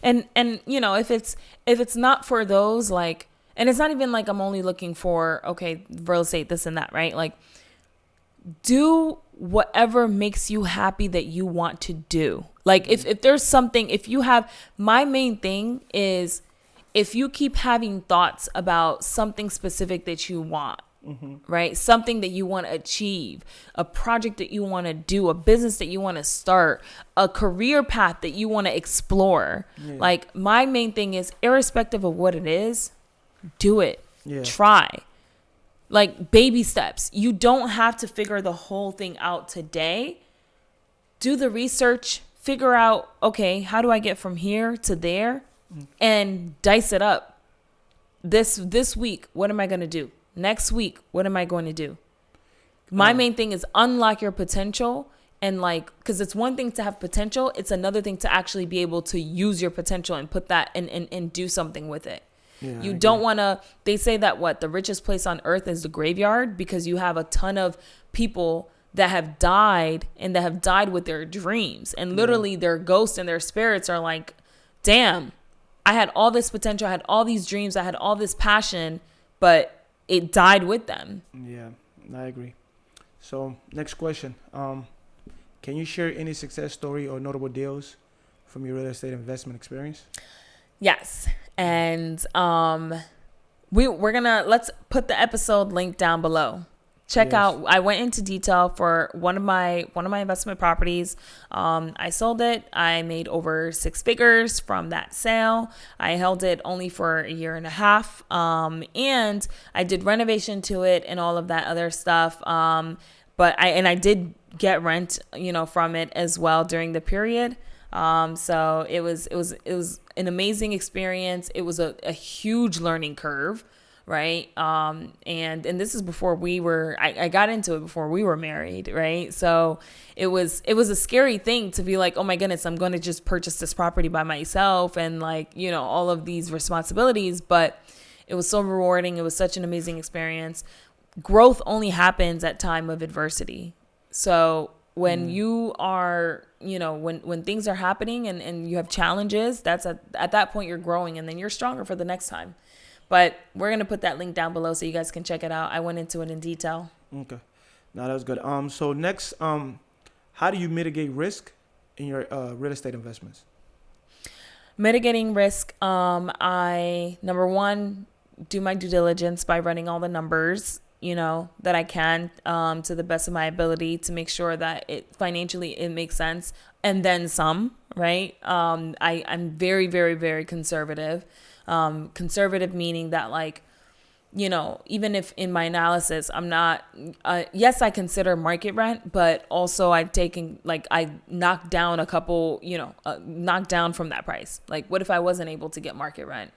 And if it's not for those, like, and it's not even like I'm only looking for, okay, real estate, this and that, right? Like, do whatever makes you happy that you want to do. Like, if there's something, if you have, my main thing is, if you keep having thoughts about something specific that you want, right? Something that you want to achieve, a project that you want to do, a business that you want to start, a career path that you want to explore. Yeah. Like, my main thing is, irrespective of what it is, do it. Yeah. Try. Like, baby steps. You don't have to figure the whole thing out today. Do the research, figure out, okay, how do I get from here to there? And dice it up. This week, what am I going to do? Next week, what am I going to do? My main thing is unlock your potential. And like, because it's one thing to have potential. It's another thing to actually be able to use your potential and put that and do something with it. Yeah, you don't want to, they say that the richest place on earth is the graveyard, because you have a ton of people that have died and that have died with their dreams. And literally their ghosts and their spirits are like, damn, I had all this potential, I had all these dreams, I had all this passion, but it died with them. Yeah, I agree. So next question. Can you share any success story or notable deals from your real estate investment experience? Yes. And let's put the episode link down below. Check out, I went into detail for one of my investment properties. I sold it. I made over 6 figures from that sale. I held it only for a year and a half. And I did renovation to it and all of that other stuff. But I did get rent, from it as well during the period. So it was an amazing experience. It was a huge learning curve. Right. And this is before I got into it before we were married. Right. So it was a scary thing to be like, oh my goodness, I'm going to just purchase this property by myself and like, all of these responsibilities. But it was so rewarding. It was such an amazing experience. Growth only happens at time of adversity. So when you are, when things are happening and you have challenges, that's at that point you're growing, and then you're stronger for the next time. But we're going to put that link down below so you guys can check it out. I went into it in detail. Okay. No, that was good. So next, how do you mitigate risk in your real estate investments? Mitigating risk. I, number one, do my due diligence by running all the numbers, that I can, to the best of my ability, to make sure that it financially, it makes sense. And then some, right? I'm very, very, very conservative. Conservative meaning that, like, even if in my analysis, I'm not, yes, I consider market rent, but also I knock down a couple, knock down from that price. Like, what if I wasn't able to get market rent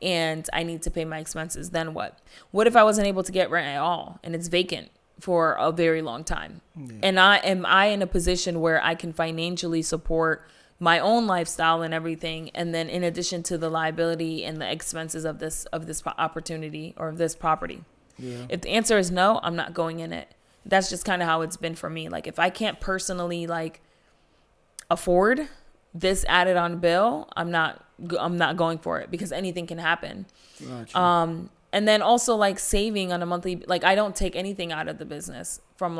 and I need to pay my expenses? Then what? What if I wasn't able to get rent at all and it's vacant for a very long time? Yeah. And am I in a position where I can financially support my own lifestyle and everything, and then in addition to the liability and the expenses of this opportunity or of this property? Yeah. If the answer is no, I'm not going in it. That's just kind of how it's been for me. Like, if I can't personally afford this added on bill, I'm not going for it, because anything can happen. Gotcha. And then also saving on a monthly, I don't take anything out of the business from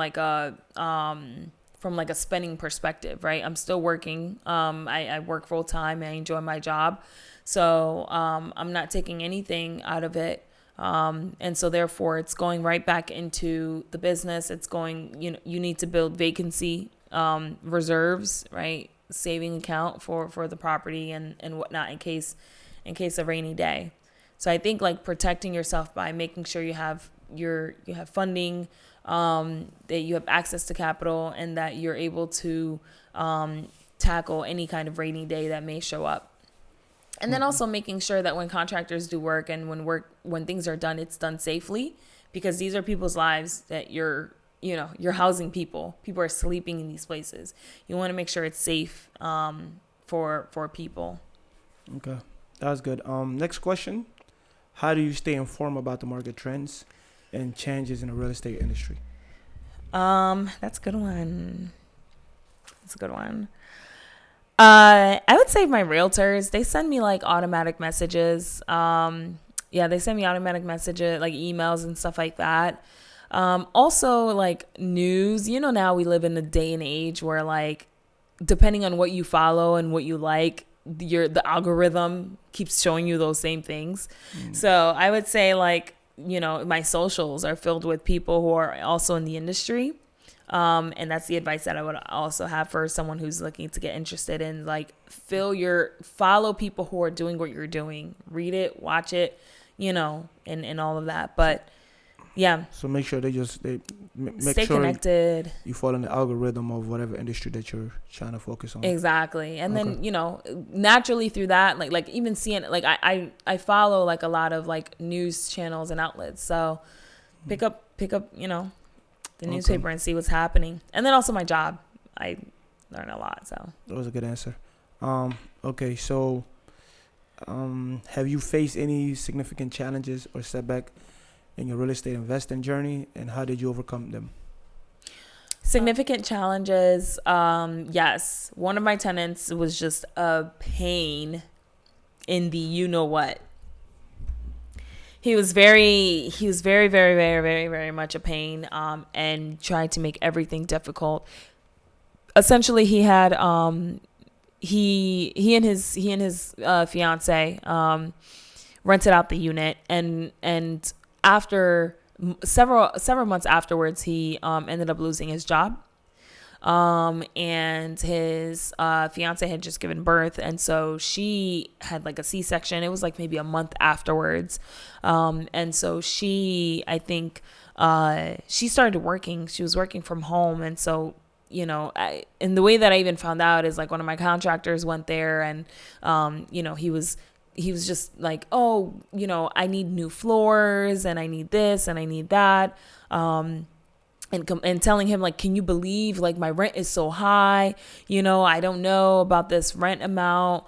a spending perspective, right? I'm still working. I work full time. I enjoy my job. So I'm not taking anything out of it. And so therefore it's going right back into the business. It's going, you need to build vacancy reserves, right? Saving account for the property and whatnot in case of rainy day. So I think protecting yourself by making sure you have funding, that you have access to capital, and that you're able to tackle any kind of rainy day that may show up. And then also making sure that when contractors do work and when things are done, it's done safely, because these are people's lives that you're housing people. People are sleeping in these places. You want to make sure it's safe for people. Okay, that was good. Next question. How do you stay informed about the market trends and changes in the real estate industry? That's a good one. I would say my realtors, they send me like automatic messages. Yeah, they send me automatic messages, like emails and stuff like that. Also like news, now we live in a day and age where like, depending on what you follow and what you like, the algorithm keeps showing you those same things. So I would say like, my socials are filled with people who are also in the industry. And that's the advice that I would also have for someone who's looking to get interested in, like, follow people who are doing what you're doing, read it, watch it, and all of that. But yeah. So make sure make stay sure connected. you follow the algorithm of whatever industry that you're trying to focus on. Exactly. And then, naturally through that, like even seeing, like I follow like a lot of like news channels and outlets. So pick up, the newspaper and see what's happening. And then also my job. I learn a lot. So that was a good answer. Okay. So, have you faced any significant challenges or setback in your real estate investing journey, and how did you overcome them? Significant challenges. Yes. One of my tenants was just a pain in the what. He was very, very, very, very, very much a pain, and tried to make everything difficult. Essentially, he had he and his fiance rented out the unit, and after several months afterwards, he ended up losing his job. And his fiance had just given birth, and so she had like a C-section. It was like maybe a month afterwards, and so I think she started working. She was working from home, and so and the way that I even found out is like one of my contractors went there, and he was just like, oh, I need new floors, and I need this, and I need that. And telling him, like, can you believe, like, my rent is so high? I don't know about this rent amount.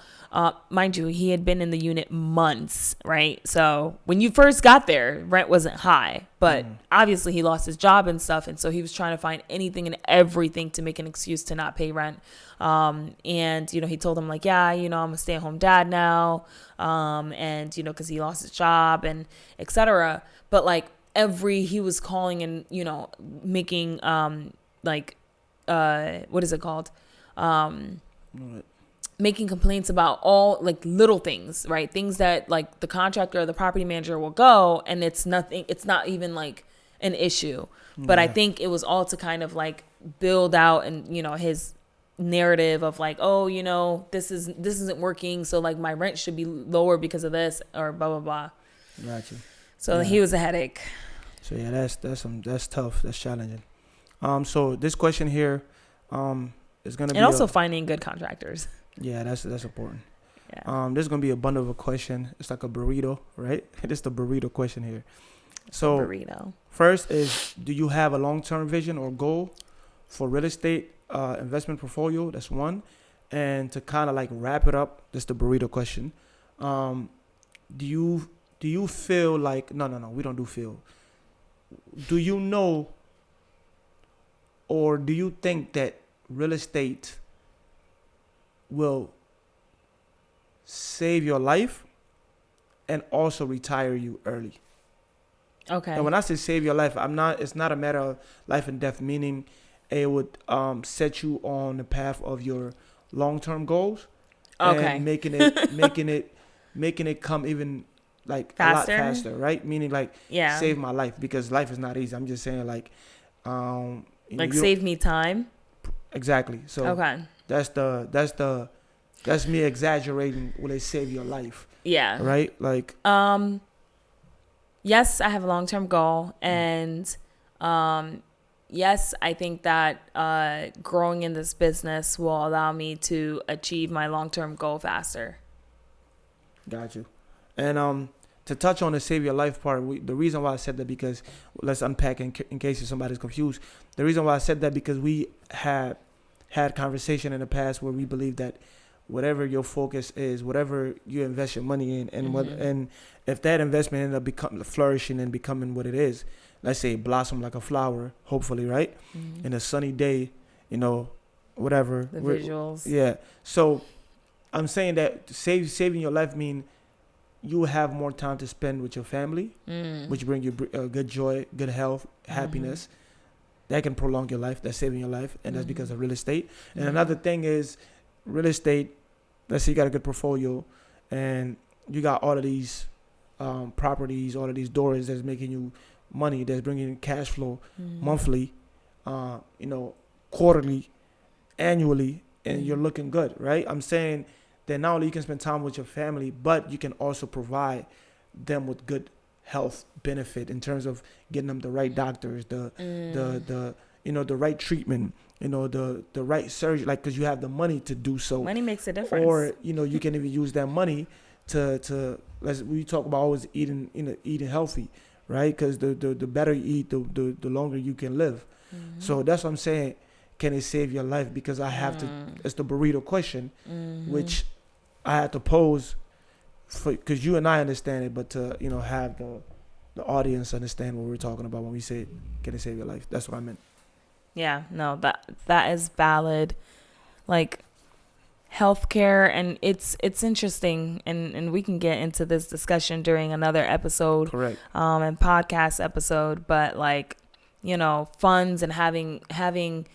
Mind you, he had been in the unit months, right? So when you first got there, rent wasn't high. But obviously he lost his job and stuff. And so he was trying to find anything and everything to make an excuse to not pay rent. And, he told him, like, yeah, I'm a stay-at-home dad now. And, because he lost his job and et cetera. But, like, he was calling and, making, what is it called? Making complaints about all like little things, right? Things that like the contractor or the property manager will go, and it's not even like an issue. But I think it was all to kind of like build out and, his narrative of like, oh, this isn't working. So like my rent should be lower because of this or blah, blah, blah. Gotcha. So he was a headache. So yeah, that's tough. That's challenging. So this question here, is gonna be also finding good contractors. Yeah, that's important. Yeah. This is gonna be a bundle of a question. It's like a burrito, right? This is the burrito question here. So burrito. First is, do you have a long-term vision or goal for real estate investment portfolio? That's one. And to kind of like wrap it up, this is the burrito question. Do you feel like no, we don't do feel. Do you know, or do you think that real estate will save your life and also retire you early? Okay. And when I say save your life, it's not a matter of life and death, meaning it would set you on the path of your long-term goals. Okay. And making it come even like faster? A lot faster, right? Meaning like save my life, because life is not easy. I'm just saying like save me time. Exactly. So okay. That's me exaggerating when they save your life. Yeah. Right? Like yes, I have a long-term goal, and yes, I think that growing in this business will allow me to achieve my long-term goal faster. Got you. And to touch on the save your life part, the reason why I said that, because let's unpack in case somebody's confused. The reason why I said that, because we had conversation in the past where we believe that whatever your focus is, whatever you invest your money in, and and if that investment ended up becoming flourishing and becoming what it is, let's say blossom like a flower, hopefully, right? In a sunny day, whatever. The visuals. Yeah. So I'm saying that saving your life mean you will have more time to spend with your family, which bring you good joy, good health, happiness. That can prolong your life. That's saving your life, and that's because of real estate. And another thing is real estate. Let's say you got a good portfolio, and you got all of these properties, all of these doors that's making you money, that's bringing in cash flow monthly, quarterly, annually, and you're looking good, right? I'm saying that not only you can spend time with your family, but you can also provide them with good health benefit in terms of getting them the right doctors, the right treatment, the right surgery, like, because you have the money to do so. Money makes a difference. Or you can even use that money to we talk about always eating healthy, right? Because the better you eat, the longer you can live. So that's what I'm saying. Can it save your life? Because I have to. It's the burrito question, which I had to pose, because you and I understand it, but to have the audience understand what we're talking about when we say, can it save your life? That's what I meant. Yeah, no, that is valid. Like, healthcare, and it's interesting, and we can get into this discussion during another episode. Correct. And podcast episode, but like, funds and having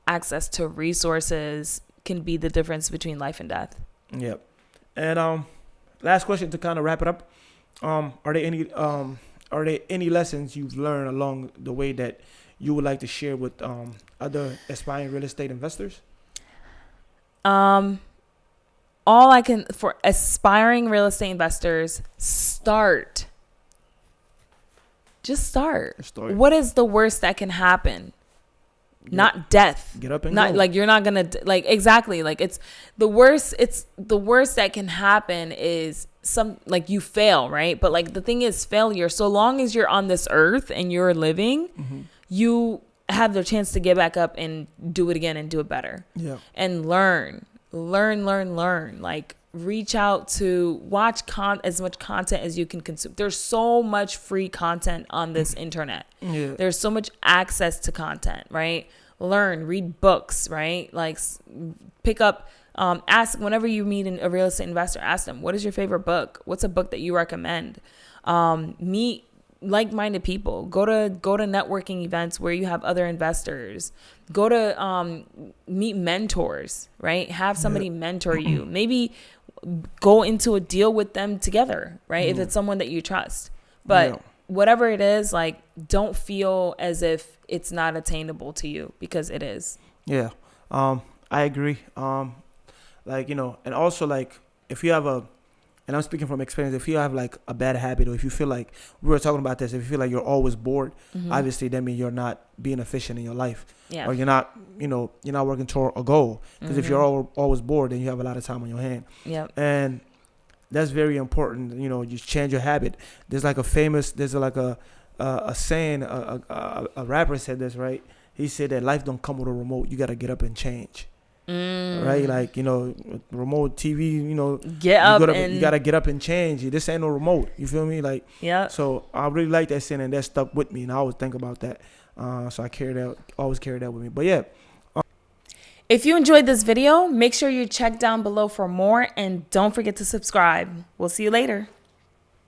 access to resources can be the difference between life and death. Yep. And last question to kind of wrap it up. Are there any lessons you've learned along the way that you would like to share with other aspiring real estate investors? All I can, for aspiring real estate investors, start. Just start. What is the worst that can happen? Not death. Get up and not go. Like, you're not gonna exactly, like, it's the worst that can happen is you fail, right? But like, the thing is, failure, so long as you're on this earth and you're living, you have the chance to get back up and do it again and do it better. Yeah. And learn. Like, reach out to watch as much content as you can consume. There's so much free content on this internet. Yeah. There's so much access to content, right? Learn, read books, right? Like, pick up, ask, whenever you meet a real estate investor, ask them, what is your favorite book? What's a book that you recommend? Meet like-minded people. Go to networking events where you have other investors. Go to meet mentors, right? Have somebody mentor you. Maybe go into a deal with them together, right? If it's someone that you trust. But whatever it is, like, don't feel as if it's not attainable to you, because it is. Yeah. I agree. And also, like, if you have and I'm speaking from experience, if you have like a bad habit, or if you feel like, we were talking about this, if you feel like you're always bored, obviously that means you're not being efficient in your life. Yeah. Or you're not working toward a goal. Because if you're always bored, then you have a lot of time on your hand. Yep. And that's very important. You change your habit. There's like a saying, a rapper said this, right? He said that life don't come with a remote. You got to get up and change. Right? Like, remote TV, you got to get up and change. This ain't no remote. You feel me? Like, yeah. So I really like that saying, and that stuck with me. And I always think about that. So I always carry that with me. But yeah. If you enjoyed this video, make sure you check down below for more, and don't forget to subscribe. We'll see you later.